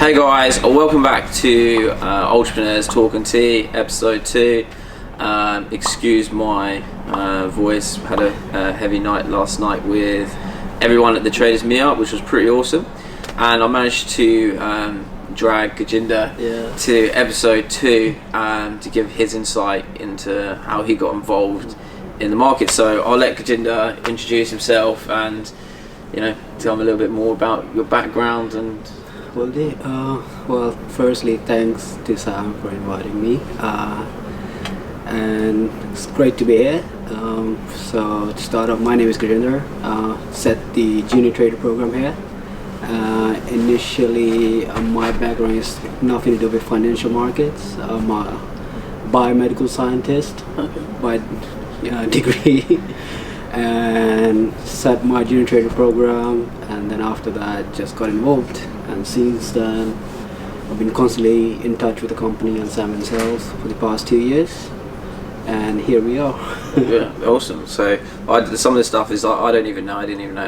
Hey guys, welcome back to Entrepreneurs Talking Tea, episode 2. Excuse my voice, had a heavy night last night with everyone at the Traders Meetup, which was pretty awesome. And I managed to drag Gurjinder to episode 2 to give his insight into how he got involved in the market. So I'll let Gurjinder introduce himself and tell him a little bit more about your background and. Well, firstly, thanks to Sam for inviting me, and it's great to be here. So to start off, my name is Gurjinder. Set the junior trader program here. Initially, my background is nothing to do with financial markets. I'm a biomedical scientist by degree. And set my junior trader program, and then after that just got involved, and since then I've been constantly in touch with the company and Sam himself for the past 2 years, and here we are. Yeah, awesome. So some of the stuff is I didn't even know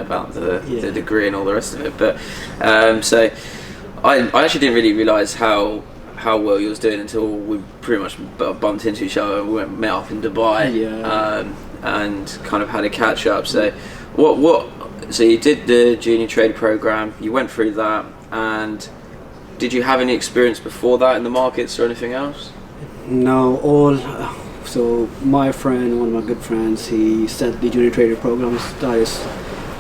about the degree and all the rest of it, but so I actually didn't really realise how well you was doing until we pretty much bumped into each other and we met up in Dubai. And kind of had a catch up. So so you did the junior trader program, you went through that, and did you have any experience before that in the markets or anything else? No, so my friend, one of my good friends, he set the junior trader program.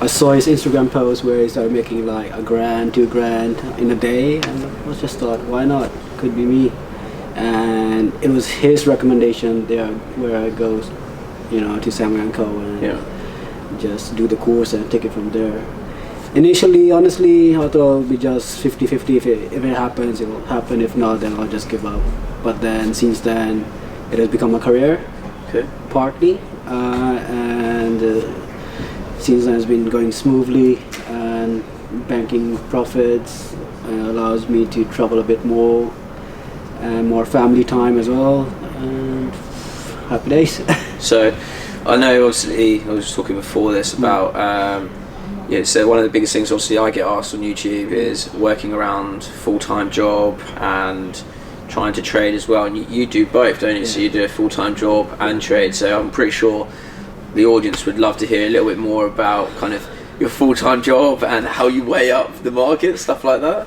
I saw his Instagram post where he started making like $1,000, $2,000 in a day, and I just thought, why not? Could be me. And it was his recommendation there where I go to Sam & Co. and just do the course and take it from there. Initially, honestly, I thought it would be just 50-50. If it happens, it will happen. If not, then I'll just give up. But then, since then, it has become a career, partly. And since then, it's been going smoothly, and banking profits allows me to travel a bit more, and more family time as well. And happy days. So I know obviously I was talking before this about so one of the biggest things obviously I get asked on YouTube is working around full-time job and trying to trade as well, and you do both, don't you? So you do a full-time job and trade, so I'm pretty sure the audience would love to hear a little bit more about kind of your full-time job and how you weigh up the market, stuff like that.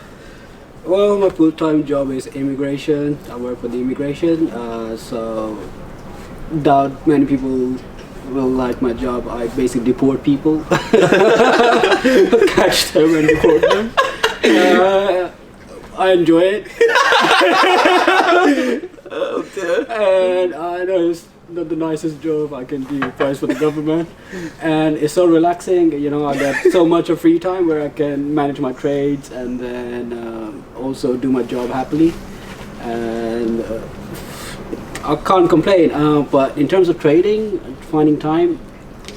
Well, my full-time job is immigration. I work for the immigration, so doubt many people will like my job. I basically deport people, catch them and deport them. I enjoy it. Oh dear. And I know it's not the nicest job I can do price for the government, and it's so relaxing. I get so much of free time where I can manage my trades and then also do my job happily, and I can't complain, but in terms of trading, finding time,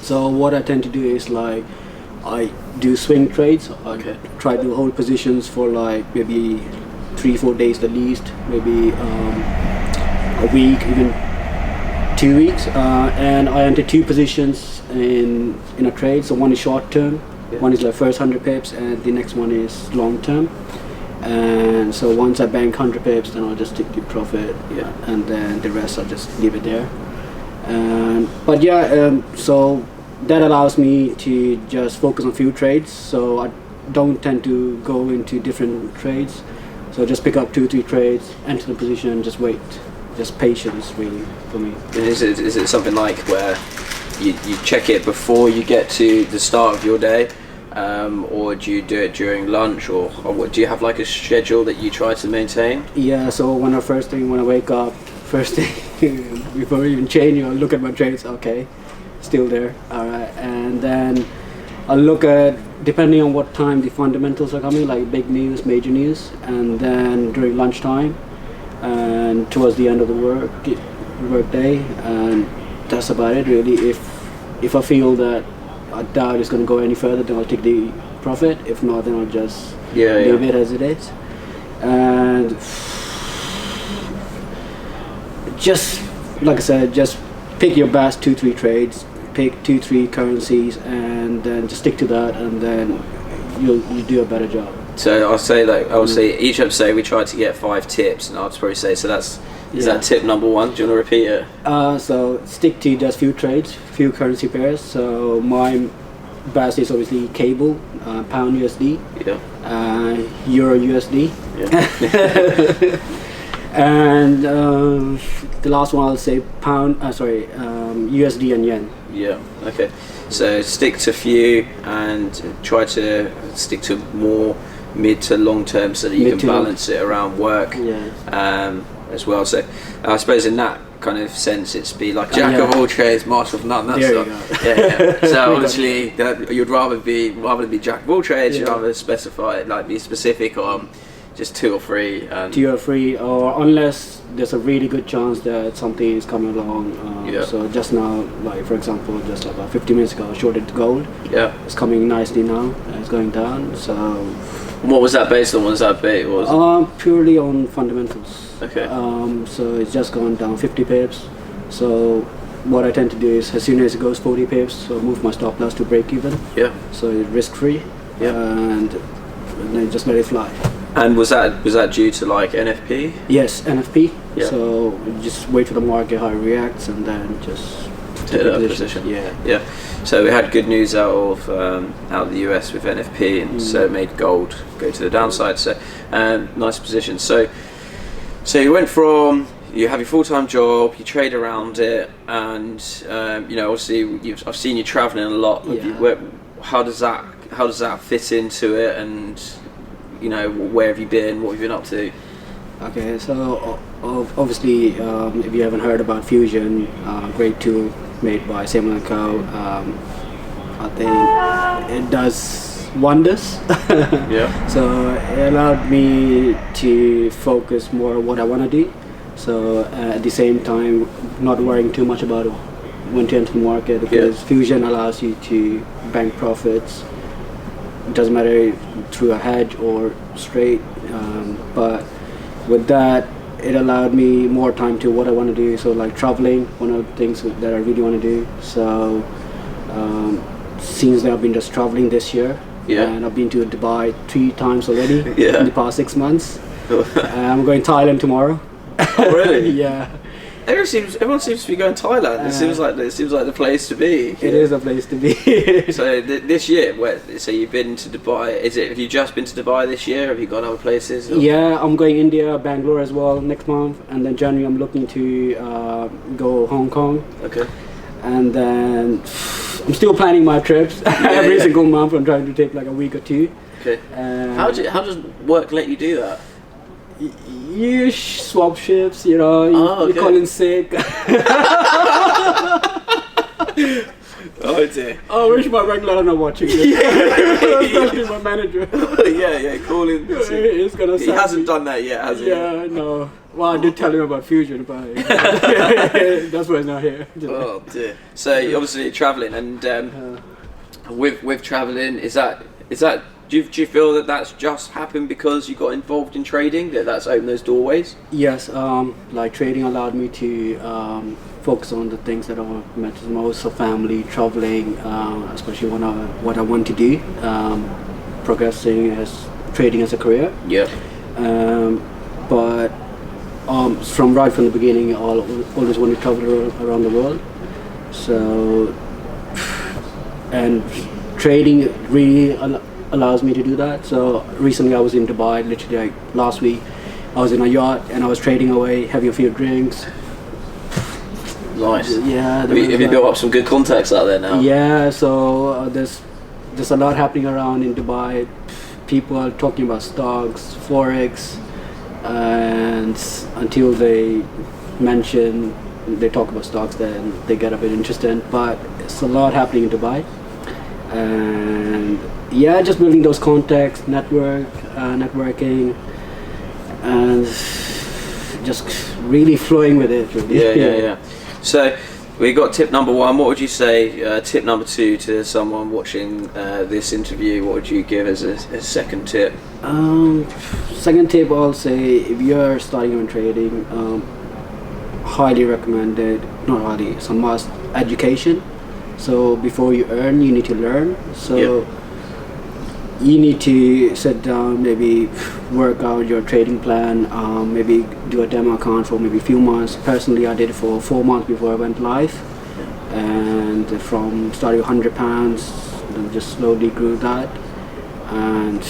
so what I tend to do is like I do swing trades. I try to hold positions for like maybe 3-4 days at least, maybe a week, even 2 weeks, and I enter 2 positions in a trade. So one is short term, one is like first 100 pips, and the next one is long term. And so once I bank 100 pips, then I'll just take the profit, and then the rest I'll just leave it there. So that allows me to just focus on few trades. So I don't tend to go into different trades. So just pick up 2-3 trades, enter the position, and just wait. Just patience, really, for me. Is it something like where you check it before you get to the start of your day? Or do you do it during lunch, or what, do you have like a schedule that you try to maintain? Yeah, so when I wake up, first thing before even changing, I'll look at my trades. Okay, still there, alright, and then I'll look at, depending on what time the fundamentals are coming, like big news, major news, and then during lunchtime and towards the end of the work day, and that's about it really. If I feel that I doubt it's going to go any further, then I'll take the profit. If not, then I'll just leave it as it is. And just like I said, just pick your best 2-3 trades, pick 2-3 currencies, and then just stick to that, and then you'll do a better job. So I'll say like obviously each episode we try to get 5 tips, and I'll probably say so. Is that tip number 1? Do you want to repeat it? So stick to just few trades, few currency pairs. So my best is obviously cable, pound USD, euro USD, and the last one I'll say USD and yen. Yeah. Okay. So stick to few and try to stick to more mid to long term so that you can balance it around work. As well. So I suppose in that kind of sense it's be like jack of all trades, master of none. That's So obviously you'd rather than jack of all trades, you'd rather specify, like be specific on just 2 or 3. 2 or 3, or unless there's a really good chance that something is coming along. So just now, like for example, just about 50 minutes ago, I shorted gold. It's coming nicely now. It's going down. So what was that based on? What was that bait? Purely on fundamentals. Okay. So it's just gone down 50 pips. So what I tend to do is, as soon as it goes 40 pips, so move my stop loss to break even. So it's risk free. And then just let it fly. And was that due to like NFP? Yes, NFP. So just wait for the market how it reacts, and then just take a position. So we had good news out of the US with NFP, and so it made gold go to the downside. So nice position. So you went from, you have your full-time job, you trade around it, and obviously I've seen you traveling a lot. How does that fit into it? And where have you been? What have you been up to? Okay, so obviously, if you haven't heard about Fusion, great tool made by Samuel & Co. I think it does wonders. So it allowed me to focus more on what I want to do. So at the same time, not worrying too much about when to enter the market, because Fusion allows you to bank profits. It doesn't matter through a hedge or straight, but with that, it allowed me more time to what I want to do. So like traveling, one of the things that I really want to do. So since I've been just traveling this year, and I've been to Dubai 3 times already in the past 6 months. I'm going to Thailand tomorrow. Oh really? Yeah. Everyone seems to be going to Thailand. It seems like the place to be. It is a place to be. So this year, so you've been to Dubai. Have you just been to Dubai this year? Have you gone other places? Or? Yeah, I'm going India, Bangalore as well next month, and then January I'm looking to go Hong Kong. Okay. And then I'm still planning my trips. Every single month I'm trying to take like a week or 2. Okay. How does work let you do that? You swap ships, you call in sick. Oh dear. I wish my regular are not watching this. Especially my manager. Call in. He's gonna he hasn't done that yet, has he? Yeah, no. Well, I did tell him about Fusion, but that's why he's not here. Oh dear. So obviously travelling, and with travelling, is that do you feel that that's just happened because you got involved in trading, that's opened those doorways? Yes, like trading allowed me to focus on the things that I matter most, so family, traveling, especially what I want to do, progressing as trading as a career. But from the beginning, I always wanted to travel around the world. So, and trading really allows me to do that. So recently I was in Dubai, literally like last week. I was in a yacht and I was trading away, having a few drinks. Nice. Yeah. Have you built up some good contacts out there now? Yeah. So there's a lot happening around in Dubai. People are talking about stocks, forex, and until they talk about stocks, then they get a bit interested. But it's a lot happening in Dubai, and just building those contacts, networking, and just really flowing with it. Really. Yeah. So we got tip number 1. What would you say? Tip number 2 to someone watching this interview? What would you give as a second tip? Second tip, I'll say if you're starting on trading, highly recommended. Not highly, it's a must. Education. So before you earn, you need to learn. So you need to sit down, maybe work out your trading plan, maybe do a demo account for maybe a few months. Personally, I did it for 4 months before I went live, and from starting £100, then just slowly grew that, and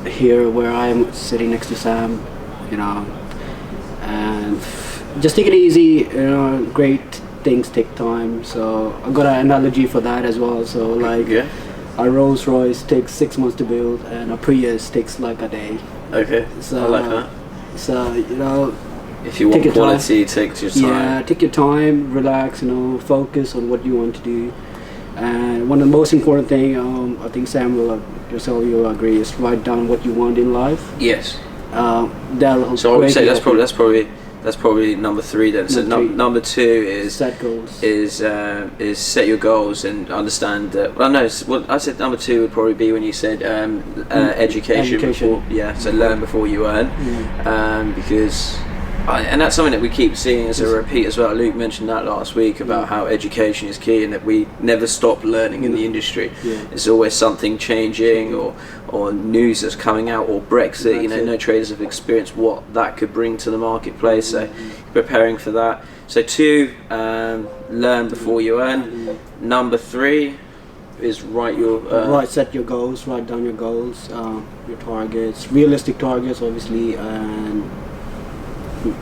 here where I am sitting next to Sam, you know, and just take it easy. You know, great things take time. So I've got an analogy for that as well. So like. Yeah. A Rolls Royce takes 6 months to build, and a Prius takes like a day. Okay. So, I like that. So you know, If you want quality, take your time. yeah, take your time, relax. You know, focus on what you want to do. And one of the most important thing, I think Sam will, yourself, you'll agree, is write down what you want in life. Yes. That'll. So I would say that's probably number 3 then. So number 2 is set goals. Is set your goals and understand that. Well, no. Well, I said number 2 would probably be when you said education. Before, yeah. So learn before you earn, because. And that's something that we keep seeing as a repeat as well. Luke mentioned that last week about how education is key and that we never stop learning in the industry. Yeah. There's always something changing or news that's coming out, or Brexit. You know, no traders have experienced what that could bring to the marketplace. So preparing for that. So 2, learn before you earn. Number 3 is set your goals, write down your goals, your targets, realistic targets obviously, and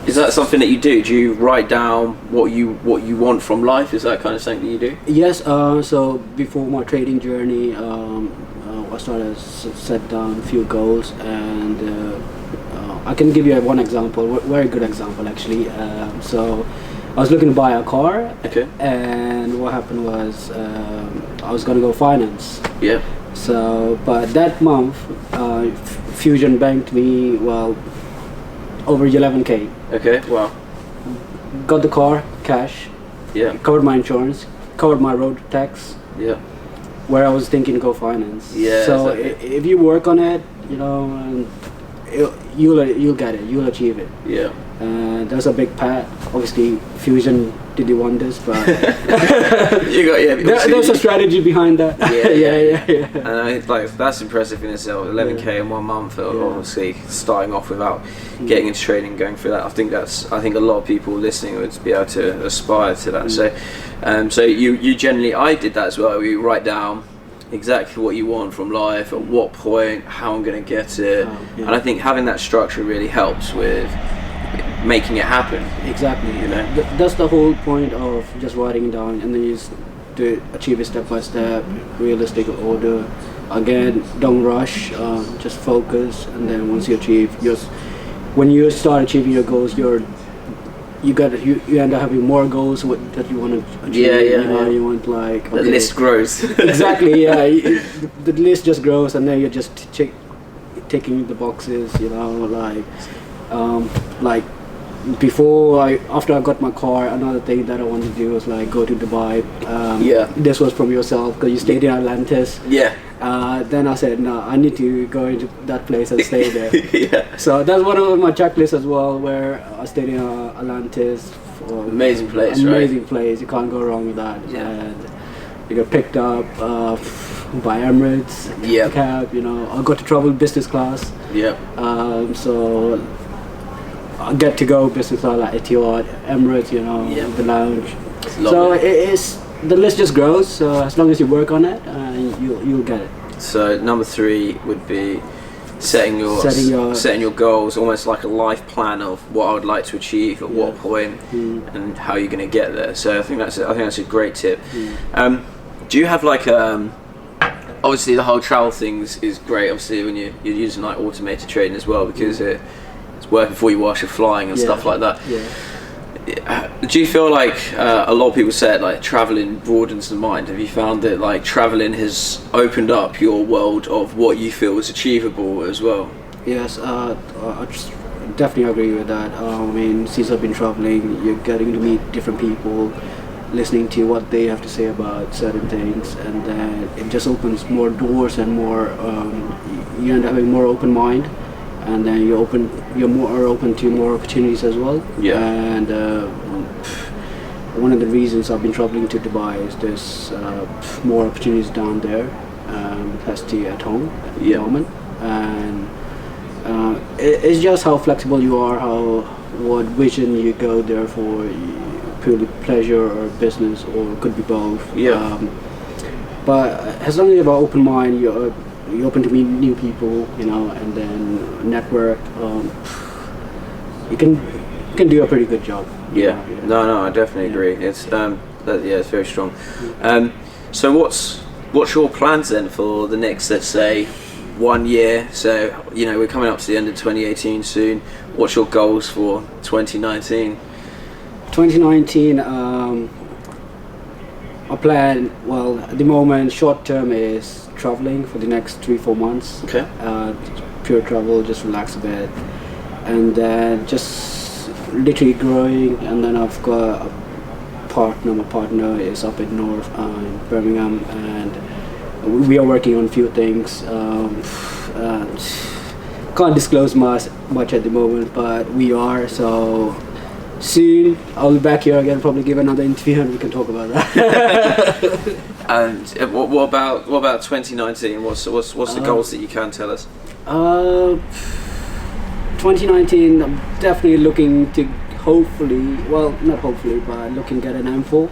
is that something that you do? Do you write down what you want from life? Is that kind of something that you do? Yes. So before my trading journey, I started to set down a few goals, and I can give you one example, very good example actually. So I was looking to buy a car, okay, and what happened was I was going to go finance. Yeah. So, but that month, Fusion banked me over 11k. Okay, wow. Got the car, cash. Yeah. Covered my insurance, covered my road tax. Yeah. Where I was thinking to go finance. Yeah. So exactly. If you work on it, you know, and you'll get it. You'll achieve it. Yeah. There's a big pat. Obviously, Fusion did the wonders, but there's a strategy behind that. Yeah. And that's impressive in itself. 11k in 1 month, obviously starting off without getting into trading, going through that. I think a lot of people listening would be able to aspire to that. So you generally, I did that as well. You write down exactly what you want from life, at what point, how I'm going to get it, and I think having that structure really helps with making it happen. Exactly. You know, that's the whole point of just writing it down, and then you just do it, achieve it step by step, realistic order. Again, don't rush. Just focus, and then once you achieve, when you start achieving your goals, you end up having more goals that you want to achieve. You want the list grows. Exactly. Yeah. The list just grows, and then you're just ticking the boxes. You know, like after I got my car, another thing that I wanted to do was go to Dubai. This was from yourself because you stayed in Atlantis. Yeah. Then I said, no, I need to go into that place and stay there. Yeah. So that's one of my checklists as well, where I stayed in Atlantis. Amazing place, Amazing place. You can't go wrong with that. Yeah. And you got picked up by Emirates. Yeah. Cab. You know, I got to travel business class. Yeah. So I get to go business class like Etihad, Emirates. You know, the lounge. So the list just grows. So as long as you work on it, you'll get it. So number 3 would be setting your goals, almost like a life plan of what I would like to achieve at what point and how you're going to get there. So I think that's a great tip. Do you have obviously the whole travel thing is great. Obviously when you're using automated trading as well, because it's working for you whilst you're flying and stuff like that. Do you feel like a lot of people say it, traveling broadens the mind? Have you found that traveling has opened up your world of what you feel is achievable as well? Yes, I definitely agree with that. I mean, since I've been traveling, you're getting to meet different people, listening to what they have to say about certain things, and then it just opens more doors and more. You end up having more open mind. And then you're more open to more opportunities as well. Yeah. And one of the reasons I've been traveling to Dubai is there's more opportunities down there. capacity at home at the Yeah. moment, and it's just how flexible you are, what vision you go there for, purely pleasure or business, or could be both. Yeah. But as long as you have an open mind, you're open to meet new people, and then network. You can do a pretty good job. Yeah. No, I definitely agree. It's it's very strong. So what's your plans then for the next, let's say, 1 year? So we're coming up to the end of 2018 soon. What's your goals for 2019? 2019, I plan, well, at the moment, short term is traveling for the next 3-4 months. Okay. Pure travel, just relax a bit, and then just literally growing. And then I've got a partner. My partner is up in North, in Birmingham, and we are working on a few things. Can't disclose much at the moment, but we are. So soon I'll be back here again, probably give another interview, and we can talk about that. And what about 2019? What's the goals that you can tell us? 2019, I'm definitely looking to hopefully, well, not hopefully, but looking to get an M4.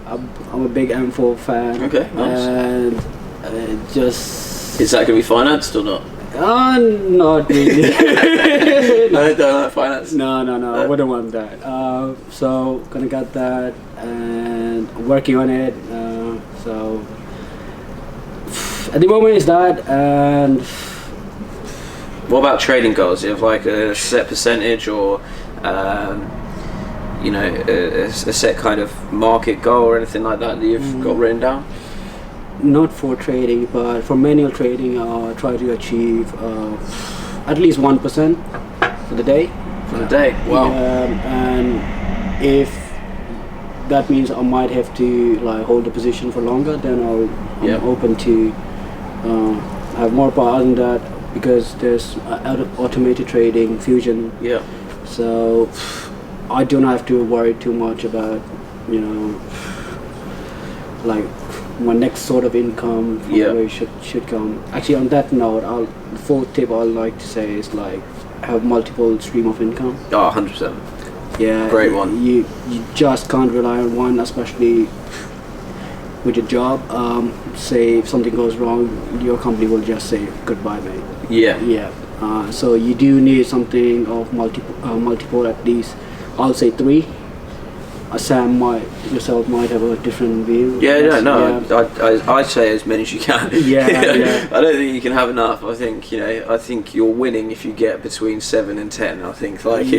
I'm a big M4 fan. Okay, nice. And just... Is that going to be financed or not? Not really. No, don't like finance. No, I wouldn't want that. So gonna get that and working on it. So at the moment it's that. And what about trading goals? Do you have like a set percentage, or a set kind of market goal or anything like that you've got written down? Not for trading, but for manual trading, I try to achieve at least 1% for the day. For the day, wow. And if that means I might have to like hold the position for longer, then I'm open to have more. But other than that, because there's automated trading, fusion. Yeah. So I don't have to worry too much about like my next sort of income from where it should come. Actually, on that note, the fourth tip I'd like to say is like have multiple stream of income. Oh, 100%. Yeah, great one. You just can't rely on one, especially with your job. Say if something goes wrong, your company will just say goodbye, mate. Yeah. So you do need something of multiple at least. I'll say 3. Sam yourself might have a different view. I'd say as many as you can. Yeah. I don't think you can have enough. I think you're winning if you get between 7 and 10. I think that's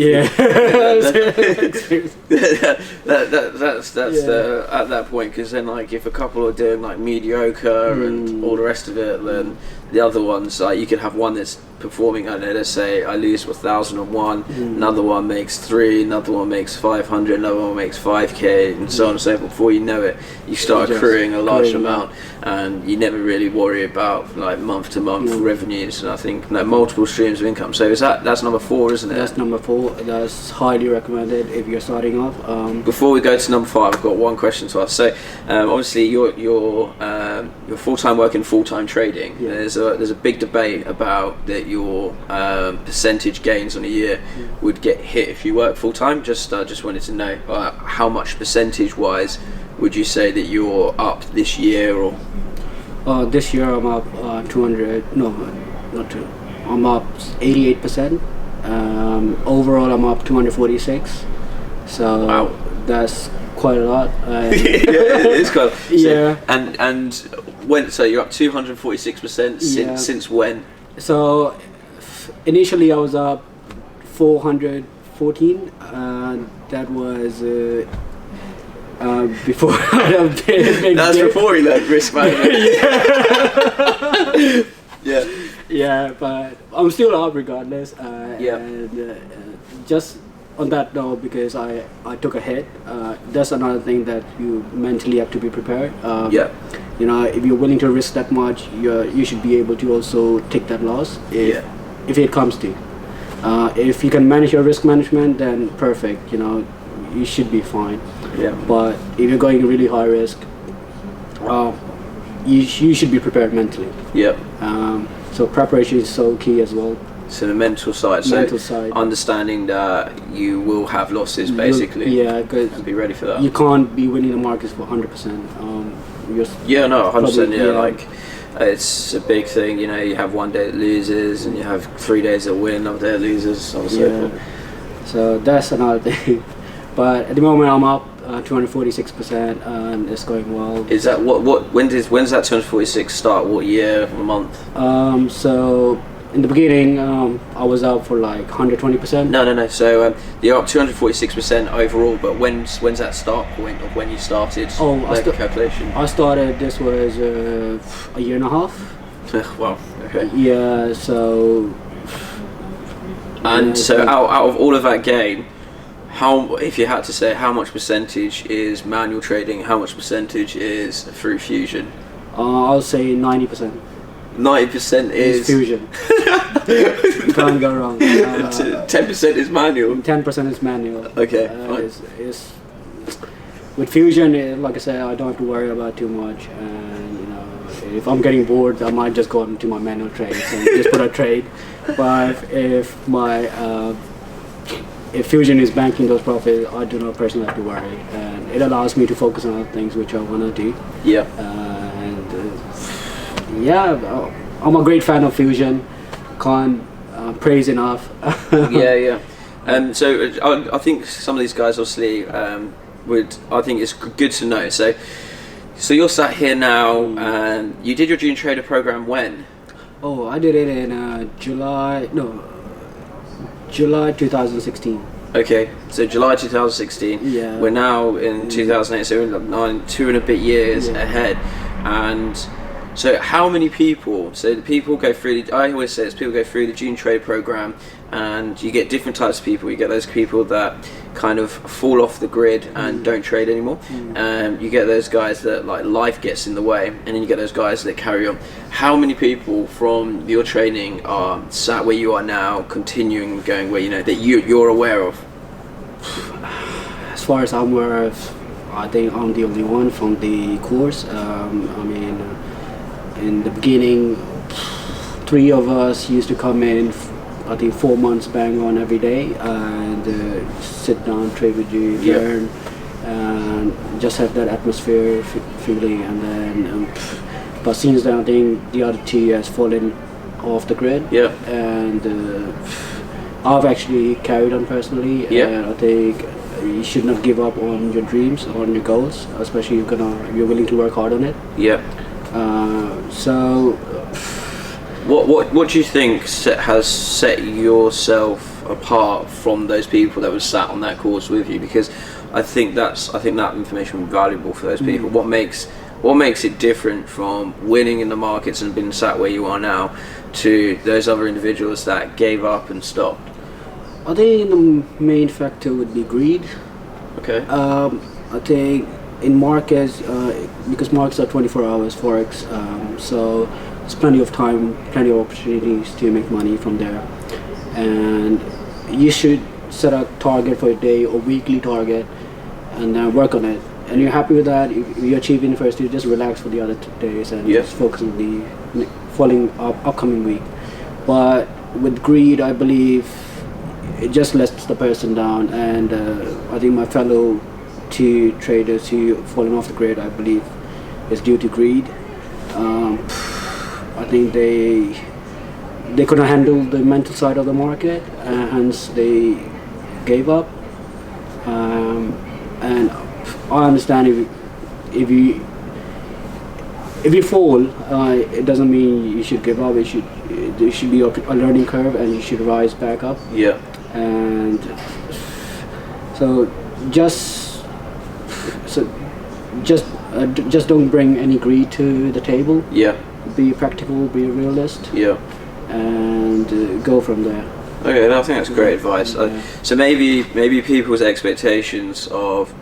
at that point, because then like if a couple are doing like mediocre and all the rest of it, then the other ones, like you could have one that's performing, I don't know, let's say I lose 1,001, another one makes 3, another one makes 500, another one makes 5k, and so on and so forth. Before you know it, you start accruing a large amount, and you never really worry about like month to month revenues. And I think multiple streams of income. So that's number 4, isn't it? That's number 4. That's highly recommended if you're starting off. Before we go to number 5, I've got one question to ask. So obviously you're full-time working, full-time trading. There's a big debate about that your percentage gains on a year would get hit if you work full-time. Just wanted to know how much percentage-wise would you say that you're up this year? Or this year I'm up 200. No, not 2. I'm up 88%. Overall I'm up 246. So wow. That's quite a lot. It's quite. So, and when? So you're up 246% since when? So initially I was up 414. That was before That's before you learned risk management. Yeah, but I'm still up regardless. And just on that note, because I took a hit, that's another thing that you mentally have to be prepared. If you're willing to risk that much, you should be able to also take that loss if it comes to. If you can manage your risk management, then perfect. You should be fine. But if you're going really high risk, you should be prepared mentally. Yep. So preparation is so key as well. So the mental side. Understanding that you will have losses, basically. Yeah, because and be ready for that. You can't be winning the markets for 100%. Yeah, no, 100%. Yeah, like it's a big thing. You know, you have one day that loses, and you have 3 days that win, another day that loses, so on and so forth. So that's another thing. But at the moment, I'm up 246%, and it's going well. Is that when does that 246 start? What year, month? So in the beginning, I was up for like 120%. No. So you're up 246% overall. But when's that start point of when you started? Calculation. I started. This was a year and a half. Wow. Okay. Yeah. So. And so out of all of that game, if you had to say how much percentage is manual trading, how much percentage is through fusion? I'll say 90%. 90% is fusion. You can't go wrong. 10% is manual. 10% is manual. Okay. It's with fusion, like I said, I don't have to worry about too much. And if I'm getting bored, I might just go into my manual trades and just put a trade. But if fusion is banking those profits, I do not personally have to worry, and it allows me to focus on other things which I want to do. Yeah. I'm a great fan of fusion. Can't praise enough. Yeah. So I think some of these guys obviously I think it's good to know. So you're sat here now, and you did your June Trader program when? Oh, I did it in July 2016. Okay, so July 2016. Yeah. We're now in 2008, so we're like 2 and a bit years ahead. And so how many people, so the people go through, I always say this, people go through the June Trade program, and you get different types of people. You get those people that kind of fall off the grid and don't trade anymore. You get those guys that like life gets in the way, and then you get those guys that carry on. How many people from your training are sat where you are now, continuing going where that you're aware of? As far as I'm aware of, I think I'm the only one from the course. In the beginning, 3 of us used to come in, I think 4 months bang on every day, and sit down, trade with you, learn, and just have that atmosphere feeling. And then, but since then, I think the other 2 has fallen off the grid. Yeah. And I've actually carried on personally. Yeah. And I think you should not give up on your dreams, on your goals, especially if you're willing to work hard on it. Yeah. So. What do you think has set yourself apart from those people that were sat on that course with you? Because I think that information was valuable for those people. What makes it different from winning in the markets and being sat where you are now to those other individuals that gave up and stopped? I think the main factor would be greed. Okay. I think in markets, because markets are 24 hours forex, so there's plenty of time, plenty of opportunities to make money from there. And you should set a target for a day or weekly target and then work on it. And you're happy with that, if you achieve in the first day, just relax for the other 2 days and just focus on the upcoming week. But with greed, I believe it just lets the person down, and I think my fellow 2 traders who fallen off the grid, I believe, is due to greed. I think they couldn't handle the mental side of the market, hence they gave up. And I understand if you fall, it doesn't mean you should give up. There should be a learning curve, and you should rise back up. Yeah. And so just don't bring any greed to the table. Yeah. Be practical, be a realist. Yeah. And go from there. Okay, I think that's great advice. So maybe people's expectations of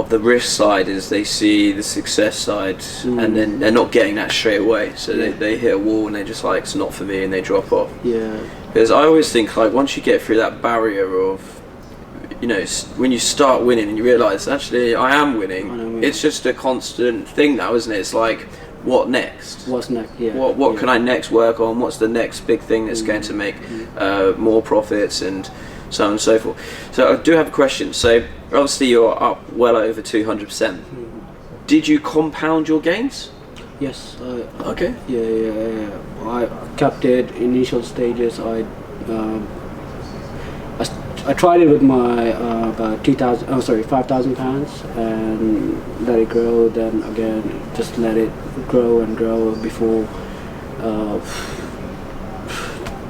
the risk side is they see the success side, and then they're not getting that straight away. So they hit a wall and they're just like, it's not for me, and they drop off. Yeah. Because I always think, like, once you get through that barrier of you know, when you start winning and you realise actually I am winning, it's just a constant thing now, isn't it? It's like, what next? What's next? Yeah. What can I next work on? What's the next big thing that's going to make more profits and so on and so forth. So I do have a question. So obviously you're up well over 200%. Did you compound your gains? Yes. Okay. Yeah. I kept it initial stages. I tried it with my about 5,000 pounds and let it grow. Then again, just let it grow and grow before.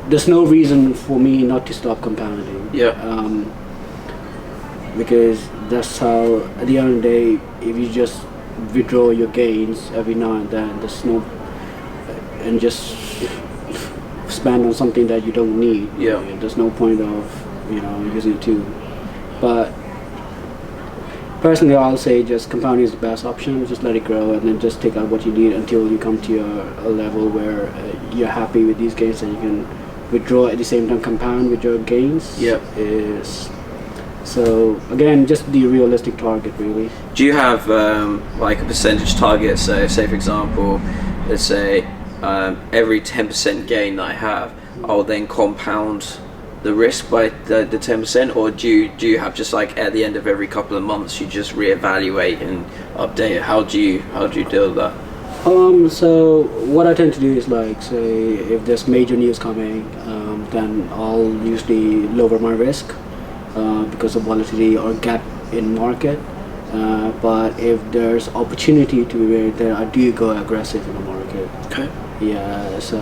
There's no reason for me not to stop compounding. Yeah. Because that's how, at the end of the day, if you just withdraw your gains every now and then, and just spend on something that you don't need. Yeah. There's no point of using it too. But personally, I'll say just compounding is the best option. Just let it grow and then just take out what you need until you come to a level where you're happy with these gains and you can withdraw at the same time compound with your gains. Yep. So again, just the realistic target really. Do you have like a percentage target? So say for example, let's say every 10% gain that I have, I'll then compound the risk by the 10%, or do you have just like at the end of every couple of months you just reevaluate and update it? How do you deal with that? So what I tend to do is, like, say if there's major news coming, then I'll usually lower my risk because of volatility or gap in market. But if there's opportunity to be made, then I do go aggressive in the market. Okay. Yeah. So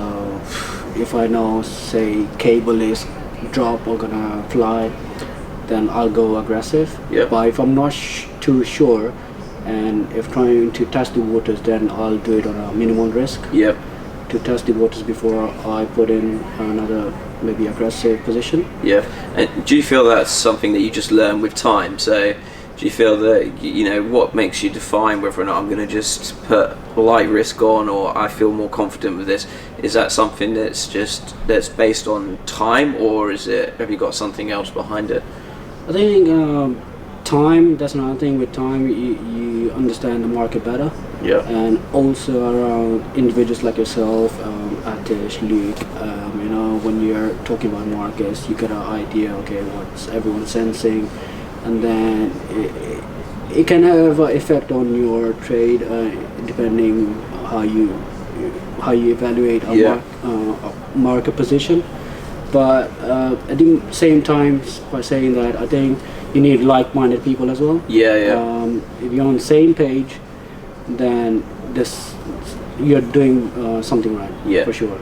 if I know, say, cable is drop or gonna fly, then I'll go aggressive. Yeah. But if I'm not too sure, and if trying to test the waters, then I'll do it on a minimum risk. Yep. To test the waters before I put in another maybe aggressive position. Yeah. And do you feel that's something that you just learn with time? So do you feel that, what makes you define whether or not I'm going to just put light risk on, or I feel more confident with this? Is that something that's based on time, or have you got something else behind it? I think time, that's another thing. With time you understand the market better. Yeah. And also around individuals like yourself, Atish, Leach, when you're talking about markets, you get an idea, okay, what's everyone sensing, and then it can have an effect on your trade depending how you evaluate a market position. But at the same time, by saying that, I think you need like-minded people as well. Yeah. If you're on the same page, then you're doing something right. Yeah. For sure.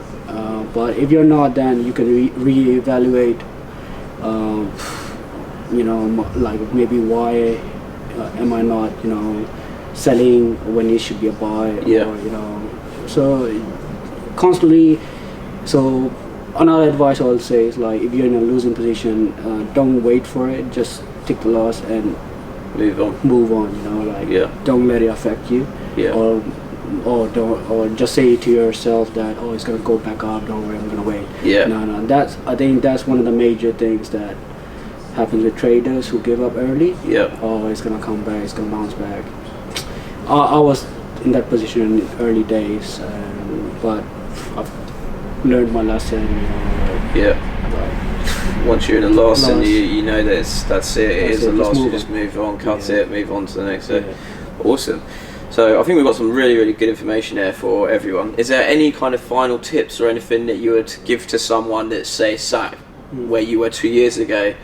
But if you're not, then you can reevaluate. Like maybe why am I not, selling when it should be a buy? Yeah. Or, so constantly. So another advice I will say is, like, if you're in a losing position, don't wait for it. Just take the loss and move on. Don't let it affect you. Yeah. Or just say to yourself that, oh, it's gonna go back up. Don't worry, I'm gonna wait. Yeah. No. I think that's one of the major things that happens with traders who give up early. Yeah. Oh, it's gonna come back. It's gonna bounce back. I was in that position in early days, but I've learned my lesson. Once you're in a loss and you know that's it. It is a loss. You just move on, cut it, move on to the next. Awesome. So I think we've got some really, really good information there for everyone. Is there any kind of final tips or anything that you would give to someone that's, say, sat where you were 2 years ago,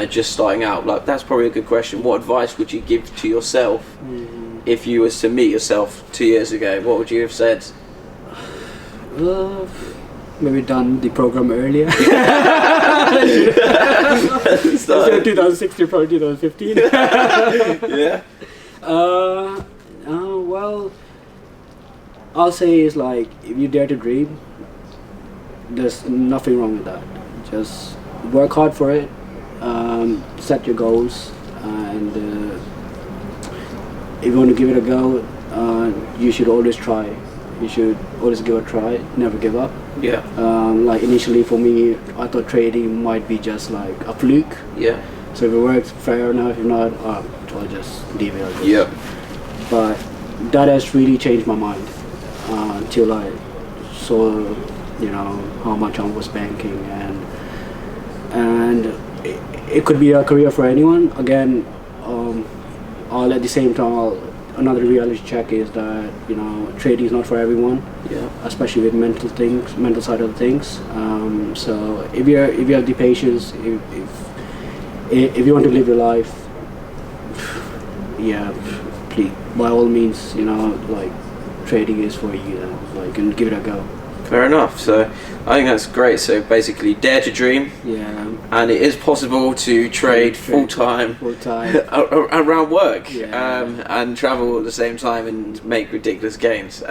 just starting out? Like, that's probably a good question. What advice would you give to yourself if you was to meet yourself 2 years ago? What would you have said? Maybe done the program earlier. Instead of 2016, probably 2015. Yeah. Well, I'll say is, like, if you dare to dream, there's nothing wrong with that. Just work hard for it, set your goals, and if you want to give it a go, you should always try. You should always give it a try, never give up. Yeah. Like, initially for me, I thought trading might be just like a fluke. Yeah. So if it works, fair enough. If not, I'll just leave it. Yep. But that has really changed my mind until I saw, how much I was banking, and it could be a career for anyone. Again, all at the same time, another reality check is that trading is not for everyone. Yeah. Especially with mental side of things. So if you have the patience, if you want to live your life, yeah, please, by all means, trading is for you. And give it a go. Fair enough. So I think that's great. So basically, dare to dream. Yeah. And it is possible to trade full time around work, and travel at the same time and make ridiculous gains.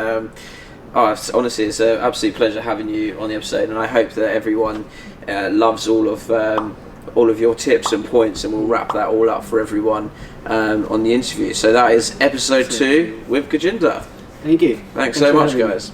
Honestly, it's an absolute pleasure having you on the episode, and I hope that everyone loves all of your tips and points, and we'll wrap that all up for everyone on the interview. So that is episode 2 with Gurjinder. Thank you. Thanks so much, guys.